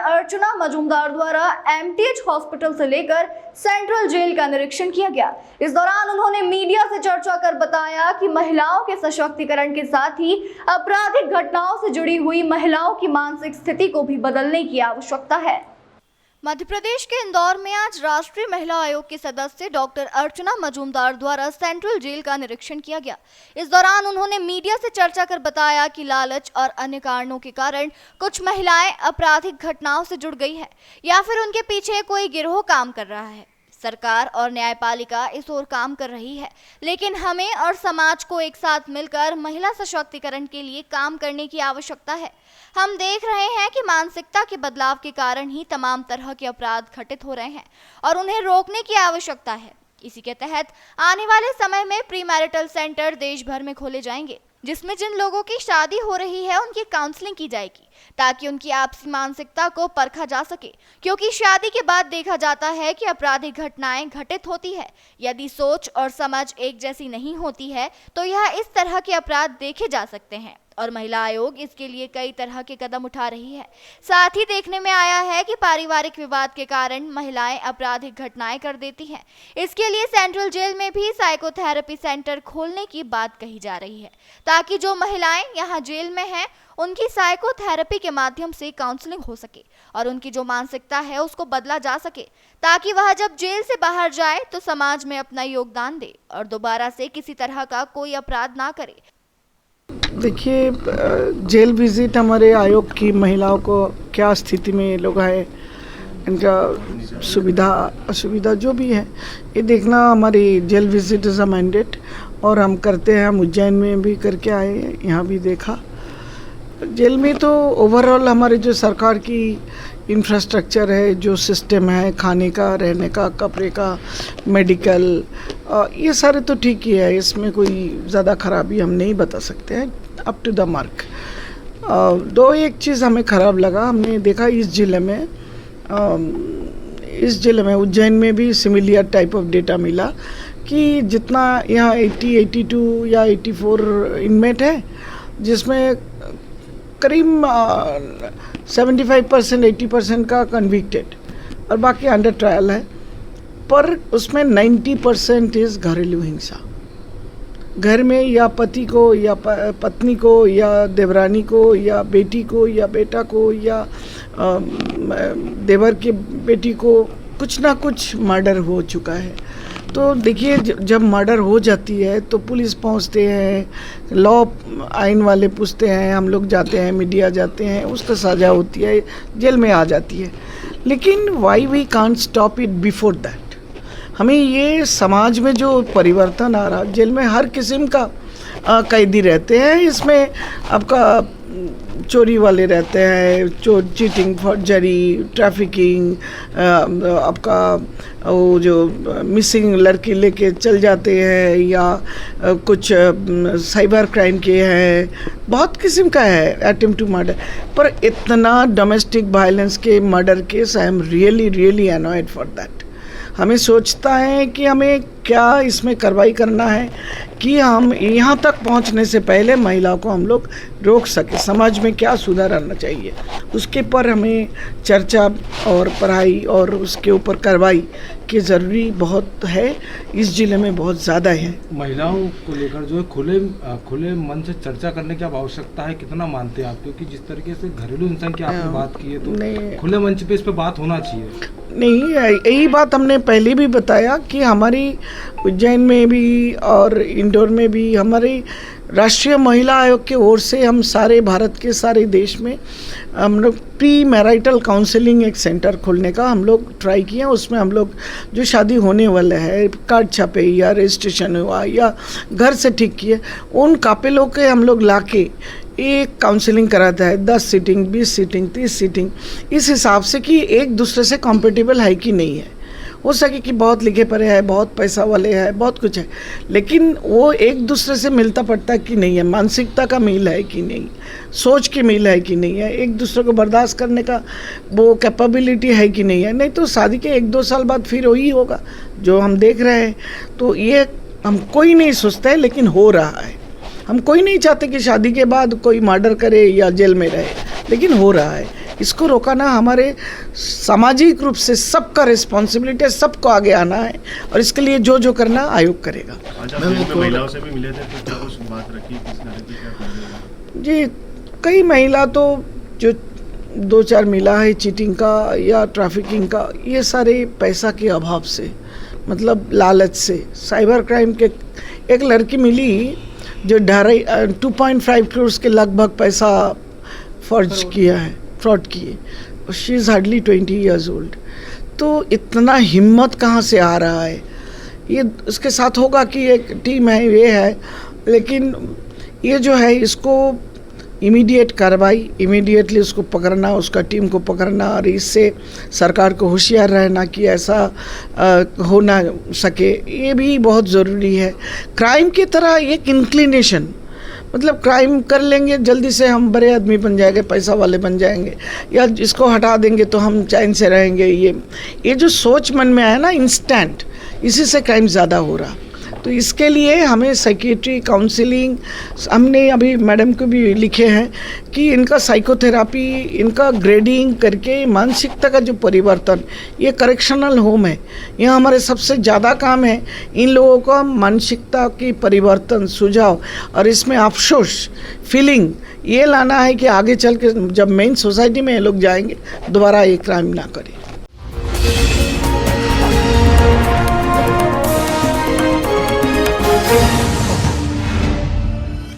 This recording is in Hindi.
अर्चना मजूमदार द्वारा एमटीएच हॉस्पिटल से लेकर सेंट्रल जेल का निरीक्षण किया गया। इस दौरान उन्होंने मीडिया से चर्चा कर बताया कि महिलाओं के सशक्तिकरण के साथ ही आपराधिक घटनाओं से जुड़ी हुई महिलाओं की मानसिक स्थिति को भी बदलने की आवश्यकता है। मध्य प्रदेश के इंदौर में आज राष्ट्रीय महिला आयोग के सदस्य डॉक्टर अर्चना मजूमदार द्वारा सेंट्रल जेल का निरीक्षण किया गया। इस दौरान उन्होंने मीडिया से चर्चा कर बताया कि लालच और अन्य कारणों के कारण कुछ महिलाएं आपराधिक घटनाओं से जुड़ गई है या फिर उनके पीछे कोई गिरोह काम कर रहा है। सरकार और न्यायपालिका इस ओर काम कर रही है, लेकिन हमें और समाज को एक साथ मिलकर महिला सशक्तिकरण के लिए काम करने की आवश्यकता है। हम देख रहे हैं कि मानसिकता के बदलाव के कारण ही तमाम तरह के अपराध घटित हो रहे हैं और उन्हें रोकने की आवश्यकता है। इसी के तहत आने वाले समय में प्री मैरिटल सेंटर देश भर में खोले जाएंगे, जिसमें जिन लोगों की शादी हो रही है उनकी काउंसलिंग की जाएगी ताकि उनकी आपसी मानसिकता को परखा जा सके, क्योंकि शादी के बाद देखा जाता है कि आपराधिक घटनाएं घटित होती है। यदि सोच और समझ एक जैसी नहीं होती है तो यह इस तरह के अपराध देखे जा सकते हैं और महिला आयोग इसके लिए कई तरह के कदम उठा रही है। साथ ही देखने में आया है कि पारिवारिक विवाद के कारण महिलाएं आपराधिक घटनाएं कर देती हैं। इसके लिए सेंट्रल जेल में भी साइकोथेरेपी सेंटर खोलने की बात कही जा रही है ताकि जो महिलाएं यहां जेल में हैं उनकी साइकोथेरेपी के माध्यम से काउंसलिंग हो सके और उनकी जो मानसिकता है उसको बदला जा सके ताकि वह जब जेल से बाहर जाए तो समाज में अपना योगदान दे और दोबारा से किसी तरह का कोई अपराध ना करे। देखिए, जेल विजिट हमारे आयोग की महिलाओं को क्या स्थिति में लोग हैं, इनका सुविधा असुविधा जो भी है ये देखना हमारी jail visit is a mandate और हम करते हैं। हम उज्जैन में भी करके आए, यहाँ भी देखा। जेल में तो ओवरऑल हमारे जो सरकार की इंफ्रास्ट्रक्चर है, जो सिस्टम है खाने का, रहने का, कपड़े का, मेडिकल, ये सारे तो ठीक ही है। इसमें कोई ज़्यादा खराबी हम नहीं बता सकते हैं, अप टू द मार्क। दो एक चीज़ हमें ख़राब लगा, हमने देखा इस जिले में उज्जैन में भी सिमिलियर टाइप ऑफ डेटा मिला कि जितना यहाँ 80, 82 या 84 इनमेट है, जिसमें करीब 75%, 80% का कन्विक्टेड और बाकी अंडर ट्रायल है, पर उसमें 90% इज़ घरेलू हिंसा। घर में या पति को या पत्नी को या देवरानी को या बेटी को या बेटा को या देवर के बेटी को कुछ ना कुछ मर्डर हो चुका है। तो देखिए, जब मर्डर हो जाती है तो पुलिस पहुंचते हैं, लॉ आइन वाले पूछते हैं, हम लोग जाते हैं, मीडिया जाते हैं, उसका सज़ा होती है, जेल में आ जाती है। लेकिन why we can't stop it before that. हमें ये समाज में जो परिवर्तन आ रहा, जेल में हर किस्म का कैदी रहते हैं। इसमें आपका चोरी वाले रहते हैं, चीटिंग, फॉर्जरी, ट्रैफिकिंग, आपका वो जो मिसिंग लड़की लेके चल जाते हैं या कुछ साइबर क्राइम के हैं, बहुत किस्म का है, अटेम्प्ट टू मर्डर। पर इतना डोमेस्टिक वायलेंस के murder case, I am really annoyed for that. हमें सोचता है कि हमें क्या इसमें कार्रवाई करना है कि हम यहाँ तक पहुँचने से पहले महिलाओं को हम लोग रोक सके। समाज में क्या सुधार आना चाहिए उसके पर हमें चर्चा और पढ़ाई और उसके ऊपर कार्रवाई की ज़रूरी बहुत है। इस जिले में बहुत ज़्यादा है। महिलाओं को लेकर जो है खुले मन से चर्चा करने की आवश्यकता है, कितना मानते हैं आप? क्योंकि जिस तरीके से घरेलू हिंसा की आपने बात की है तो खुले मंच पे इस पर बात होना चाहिए। नहीं, यही बात हमने पहले भी बताया कि हमारी उज्जैन में भी और इंदौर में भी हमारी राष्ट्रीय महिला आयोग के ओर से हम सारे भारत के सारे देश में हम लोग प्री मैरिटल काउंसलिंग एक सेंटर खोलने का हम लोग ट्राई किए। उसमें हम लोग जो शादी होने वाला है, कार्ड छपे या रजिस्ट्रेशन हुआ या घर से ठीक किए, उन कापिलों के हम लोग लाके एक काउंसलिंग कराता है, 10 सीटिंग, 20 सीटिंग, 30 सीटिंग, इस हिसाब से कि एक दूसरे से कॉम्पेटिबल है कि नहीं है। हो सके कि बहुत लिखे पढ़े हैं, बहुत पैसा वाले हैं, बहुत कुछ है, लेकिन वो एक दूसरे से मिलता पड़ता कि नहीं है, मानसिकता का मेल है कि नहीं, सोच के मेल है कि नहीं है, एक दूसरे को बर्दाश्त करने का वो कैपेबिलिटी है कि नहीं है। नहीं तो शादी के 1-2 साल बाद फिर वही होगा जो हम देख रहे हैं। तो ये हम कोई नहीं सोचता है, लेकिन हो रहा है। हम कोई नहीं चाहते कि शादी के बाद कोई मर्डर करे या जेल में रहे, लेकिन हो रहा है। इसको रोकाना हमारे सामाजिक रूप से सबका रिस्पॉन्सिबिलिटी है, सबको आगे आना है और इसके लिए जो जो करना आयोग करेगा। महिलाओं से भी मिले थे तो क्या कुछ बात रखी, किस तरह की क्या? जी, कई महिला तो जो 2-4 मिला है चीटिंग का या ट्रैफिकिंग का, ये सारे पैसा के अभाव से, मतलब लालच से। साइबर क्राइम के एक लड़की मिली जो 2.5 करोड़ के लगभग पैसा फर्ज किया है, फ्रॉड किए। She is hardly 20 years old. तो इतना हिम्मत कहाँ से आ रहा है? ये उसके साथ होगा कि एक टीम है, ये है, लेकिन ये जो है इसको इमीडिएट कार्रवाई, इमीडिएटली उसको पकड़ना, उसका टीम को पकड़ना और इससे सरकार को होशियार रहना कि ऐसा हो ना सके, ये भी बहुत ज़रूरी है। क्राइम की तरह एक इंक्लिनेशन, मतलब क्राइम कर लेंगे जल्दी से हम बड़े आदमी बन जाएंगे, पैसा वाले बन जाएंगे, या इसको हटा देंगे तो हम चैन से रहेंगे, ये जो सोच मन में आया ना इंस्टेंट, इसी से क्राइम ज़्यादा हो रहा। तो इसके लिए हमें साइकियाट्री काउंसलिंग, हमने अभी मैडम को भी लिखे हैं कि इनका साइकोथेरापी, इनका ग्रेडिंग करके मानसिकता का जो परिवर्तन, ये करेक्शनल होम है, यहाँ हमारे सबसे ज़्यादा काम है इन लोगों का मानसिकता की परिवर्तन, सुझाव, और इसमें अफसोस फीलिंग ये लाना है कि आगे चल के जब मेन सोसाइटी में ये लोग जाएंगे दोबारा ये क्राइम ना करें।